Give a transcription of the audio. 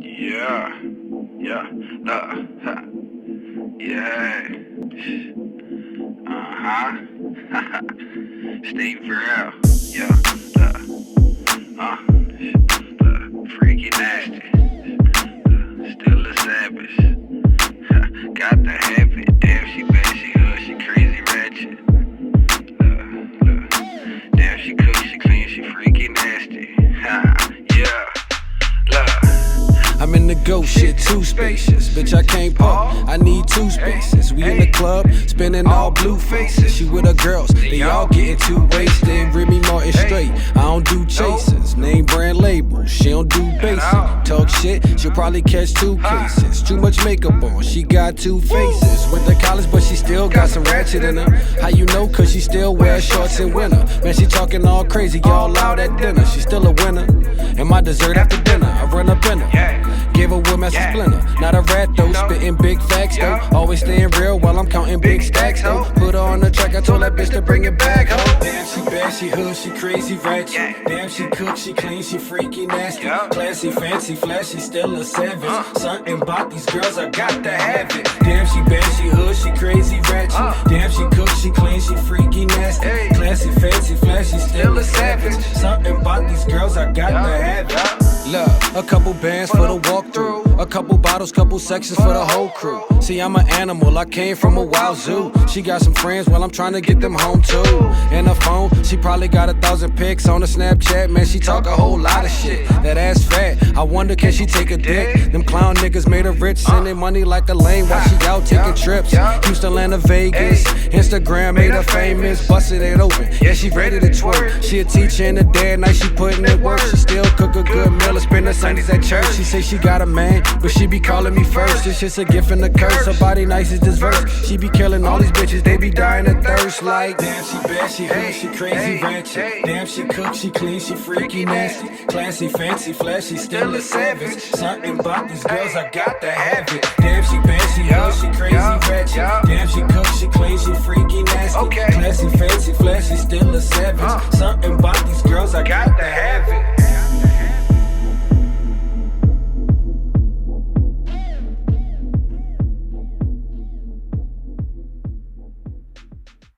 Yeah, yeah, yeah, Steve Farro, yeah, freaky nasty, still a savage, got the habit, damn she bad, she hood, she crazy ratchet, damn she cook, she clean, she freaky nasty, yeah. I'm in the ghost shit, too spacious. Bitch, I can't park, I need two spaces. We in the club, spinning all blue faces. She with her girls, they all getting too wasted. Remy Martin straight, I don't do chasers. Name brand labels, she don't do basic. Talk shit, she'll probably catch 2 cases. Too much makeup on, she got 2 faces. Went to college, but she still got some ratchet in her. How you know? Cause she still wears shorts in winter. Man, she talking all crazy, y'all loud at dinner. She still a winner, and my dessert after dinner, I run up in her. Give a woman a splinter, not a rat though, spitting big facts though. Always staying real while I'm counting big stacks though. Put her on the track, I told that bitch to bring it back, ho. Damn, she bad, she hood, she crazy ratchet. Damn, she cook, she clean, she freaky nasty. Classy, fancy, flashy, still a savage. Something about these girls, I got to have it. Damn, she bad, she hood, she crazy ratchet. Damn, she cook, she clean, she freaky nasty. Classy, fancy, flashy, still a savage. Something about these girls, I got to have it. Look, a couple bands for the walkthrough, a couple bottles, couple sections for the whole crew. See, I'm an animal, I came from a wild zoo. She got some friends, well, I'm trying to get them home too. And her phone, she probably got 1,000 pics on the Snapchat. Man, she talk a whole lot of shit. That ass fat, I wonder can she take a dick? Them clown niggas made her rich, sending money like a lame while she out taking trips. Houston, Atlanta, Vegas, Instagram made her famous. Busted it open, yeah, she ready to twerk. She a teacher in the day and night, she putting in work. She still cook a good meal, spend her Sundays at church. She say she got a man, but she be calling me first. It's just a gift and a curse. Her body nice as this verse. She be killing all these bitches, they be dying of thirst. Like, damn, she bad, she hood, she crazy ratchet. Damn, she cook, she clean, she freaky nasty. Classy, fancy, flashy, still a savage. Something about these girls, I got to have it. Damn, she bad, she hood, she crazy ratchet. Damn, she cook, she clean, she freaky nasty. Classy, fancy, flashy, still a savage. Something